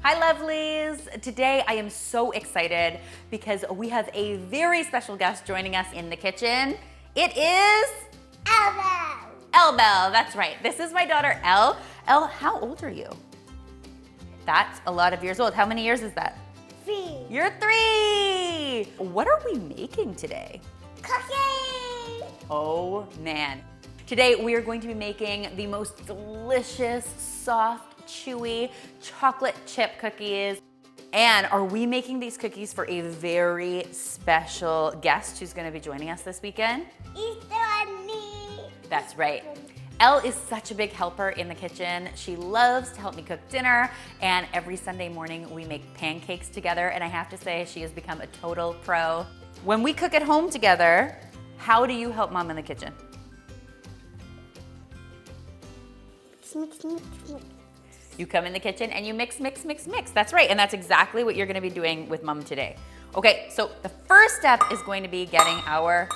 Hi lovelies! Today I am so excited because we have a very special guest joining us in the kitchen. It is... Elle. Elle, that's right. This is my daughter Elle. Elle, how old are you? That's a lot of years old. How many years is that? 3. You're 3! What are we making today? Cookies. Oh man. Today we are going to be making the most delicious, soft, chewy chocolate chip cookies. And are we making these cookies for a very special guest who's gonna be joining us this weekend? Easter bunny. That's right. Elle is such a big helper in the kitchen. She loves to help me cook dinner, and every Sunday morning we make pancakes together, and I have to say she has become a total pro. When we cook at home together, how do you help Mom in the kitchen? Mix, mix, mix. You come in the kitchen and you mix, mix, mix, mix. That's right, and that's exactly what you're gonna be doing with Mom today. Okay, so the first step is going to be getting our...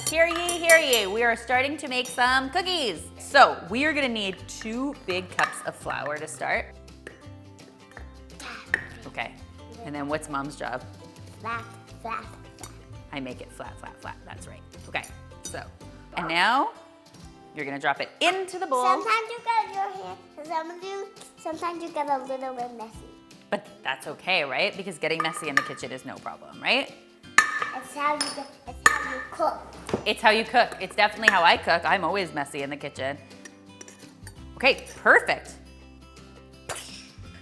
Hear ye, hear ye. We are starting to make some cookies. So we are gonna need 2 big cups of flour to start. Okay, and then what's Mom's job? Flat, flat, flat. I make it flat, flat, flat. That's right. Okay, so, and now you're gonna drop it into the bowl. Sometimes you get your hand, sometimes you get a little bit messy. But that's okay, right? Because getting messy in the kitchen is no problem, right? It's how you cook. It's how you cook. It's definitely how I cook. I'm always messy in the kitchen. Okay, perfect.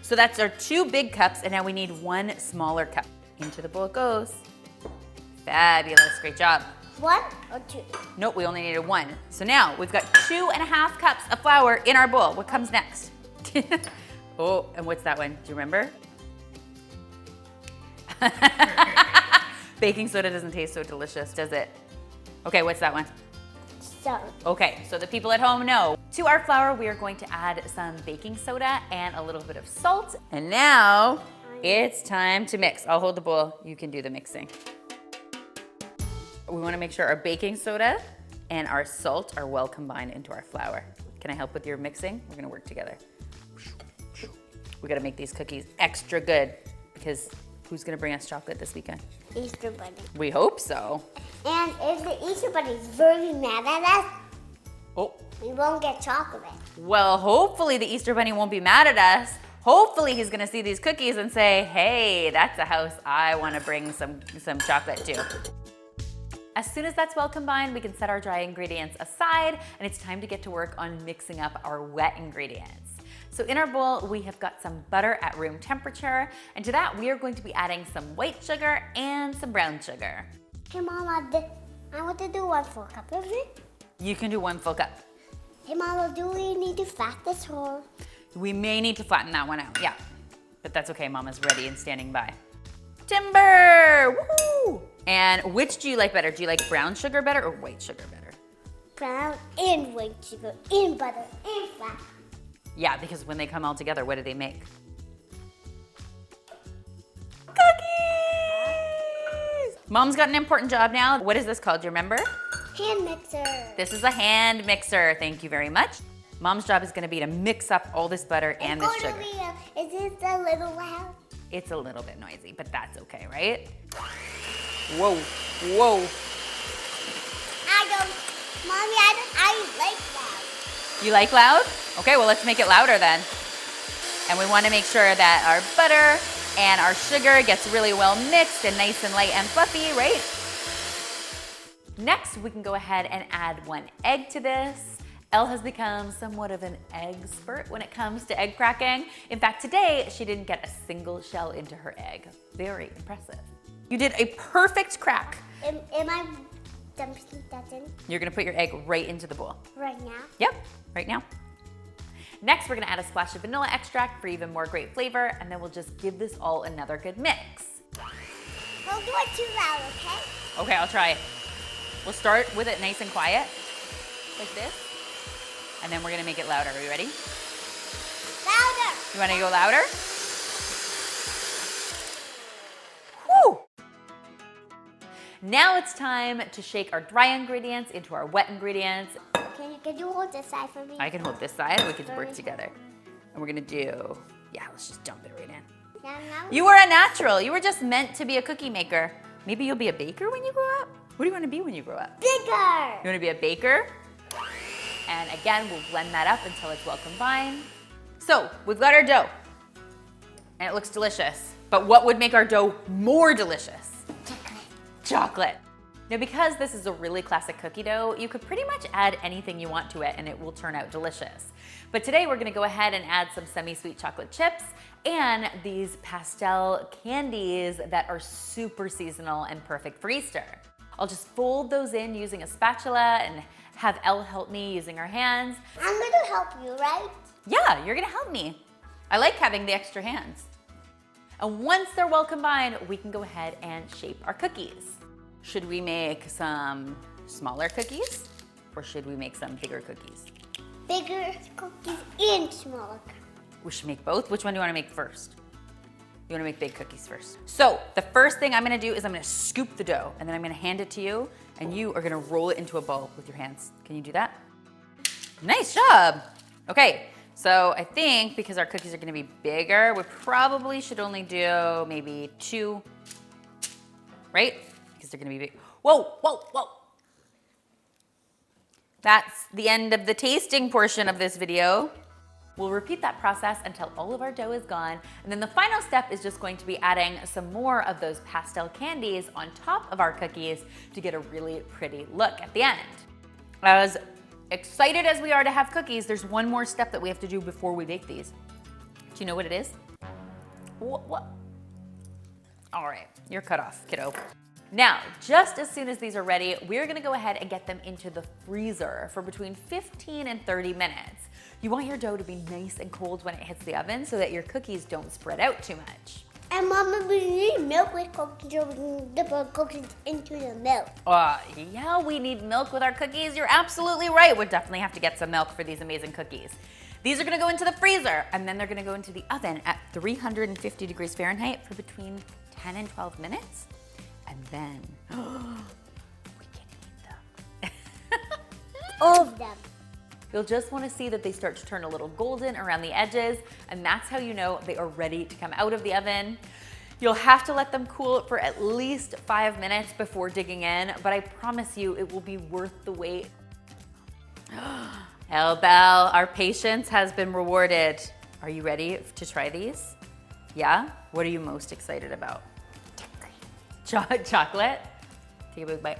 So that's our 2 big cups, and now we need 1 smaller cup. Into the bowl it goes. Fabulous, great job. 1 or 2? Nope, we only needed 1. So now we've got 2.5 cups of flour in our bowl. What comes next? Oh, and what's that one? Do you remember? Baking soda doesn't taste so delicious, does it? Okay, what's that one? So. Okay, so the people at home know. To our flour, we are going to add some baking soda and a little bit of salt. And now it's time to mix. I'll hold the bowl. You can do the mixing. We want to make sure our baking soda and our salt are well combined into our flour. Can I help with your mixing? We're going to work together. We got to make these cookies extra good because who's going to bring us chocolate this weekend? Easter bunny. We hope so. And if the Easter bunny is very mad at us, Oh. we won't get chocolate. Well, hopefully the Easter Bunny won't be mad at us. Hopefully he's gonna see these cookies and say, hey, that's a house I wanna bring some chocolate to. As soon as that's well combined, we can set our dry ingredients aside, and it's time to get to work on mixing up our wet ingredients. So in our bowl, we have got some butter at room temperature, and to that, we are going to be adding some white sugar and some brown sugar. Hey, Mama, I want to do 1 full cup of it. You can do 1 full cup. Hey, Mama, do we need to flatten this whole? We may need to flatten that one out, yeah. But that's okay, Mama's ready and standing by. Timber, woohoo! And which do you like better? Do you like brown sugar better or white sugar better? Brown and white sugar and butter and fat. Yeah, because when they come all together, what do they make? Cookies! Mom's got an important job now. What is this called? Do you remember? Hand mixer. This is a hand mixer. Thank you very much. Mom's job is going to be to mix up all this butter and this sugar. Is it a little loud? It's a little bit noisy, but that's okay, right? Whoa, whoa. Mommy, I like loud. You like loud? Okay, well, let's make it louder then. And we want to make sure that our butter and our sugar gets really well mixed and nice and light and fluffy, right? Next, we can go ahead and add 1 egg to this. Elle has become somewhat of an expert when it comes to egg cracking. In fact, today, she didn't get a single shell into her egg. Very impressive. You did a perfect crack. Am I dumping that in You're gonna put your egg right into the bowl. right now? Yep, right now. Next, we're gonna add a splash of vanilla extract for even more great flavor, and then we'll just give this all another good mix. Don't do it too loud, okay? Okay, I'll try it. We'll start with it nice and quiet, like this, and then we're gonna make it louder. Are you ready? Louder. You wanna go louder? Whew! Now it's time to shake our dry ingredients into our wet ingredients. Can you hold this side for me? I can hold this side and we can work together. And we're gonna do, yeah, let's just dump it right in. Now, You were a natural. You were just meant to be a cookie maker. Maybe you'll be a baker when you grow up? What do you want to be when you grow up? bigger. You want to be a baker? And again, we'll blend that up until it's well combined. So we've got our dough, and it looks delicious. But what would make our dough more delicious? Chocolate. Now, because this is a really classic cookie dough, you could pretty much add anything you want to it and it will turn out delicious. But today we're gonna go ahead and add some semi-sweet chocolate chips and these pastel candies that are super seasonal and perfect for Easter. I'll just fold those in using a spatula and have Elle help me using her hands. I'm gonna help you, right? Yeah, you're gonna help me. I like having the extra hands. And once they're well combined, we can go ahead and shape our cookies. Should we make some smaller cookies or should we make some bigger cookies? Bigger cookies and smaller. We should make both. Which one do you want to make first? You want to make big cookies first. So the first thing I'm gonna do is I'm gonna scoop the dough and then I'm gonna hand it to you and you are gonna roll it into a ball with your hands. Can you do that? Nice job. Okay, so I think because our cookies are gonna be bigger, we probably should only do maybe 2, right? Because they're gonna be big. Whoa, whoa, whoa. That's the end of the tasting portion of this video. We'll repeat that process until all of our dough is gone. And then the final step is just going to be adding some more of those pastel candies on top of our cookies to get a really pretty look at the end. As excited as we are to have cookies, there's one more step that we have to do before we bake these. Do you know what it is? What? All right, you're cut off, kiddo. Now, just as soon as these are ready, we're gonna go ahead and get them into the freezer for between 15 and 30 minutes. You want your dough to be nice and cold when it hits the oven so that your cookies don't spread out too much. And Mama, we need milk with cookies, so we can dip our cookies into the milk. Yeah, we need milk with our cookies. You're absolutely right. We'll definitely have to get some milk for these amazing cookies. These are gonna go into the freezer and then they're gonna go into the oven at 350 degrees Fahrenheit for between 10 and 12 minutes. And then, we can eat them. All of them. You'll just wanna see that they start to turn a little golden around the edges, and that's how you know they are ready to come out of the oven. You'll have to let them cool for at least 5 minutes before digging in, but I promise you it will be worth the wait. Elle Belle, our patience has been rewarded. Are you ready to try these? Yeah? What are you most excited about? Chocolate? Take a big bite.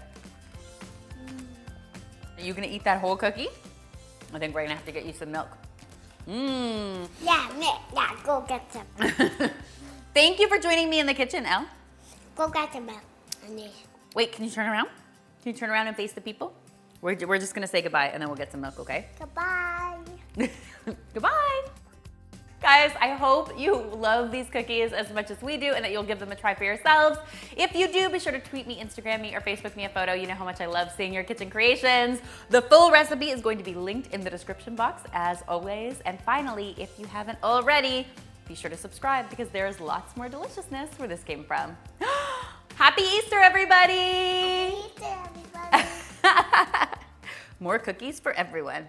Are you gonna eat that whole cookie? I think we're gonna have to get you some milk. Yeah, go get some. Thank you for joining me in the kitchen, Elle. Go get the milk. Honey. Wait, can you turn around? Can you turn around and face the people? We're just gonna say goodbye and then we'll get some milk, okay? Goodbye. Goodbye. Guys, I hope you love these cookies as much as we do and that you'll give them a try for yourselves. If you do, be sure to tweet me, Instagram me, or Facebook me a photo. You know how much I love seeing your kitchen creations. The full recipe is going to be linked in the description box as always. And finally, if you haven't already, be sure to subscribe because there's lots more deliciousness where this came from. Happy Easter, everybody! Happy Easter, everybody. More cookies for everyone.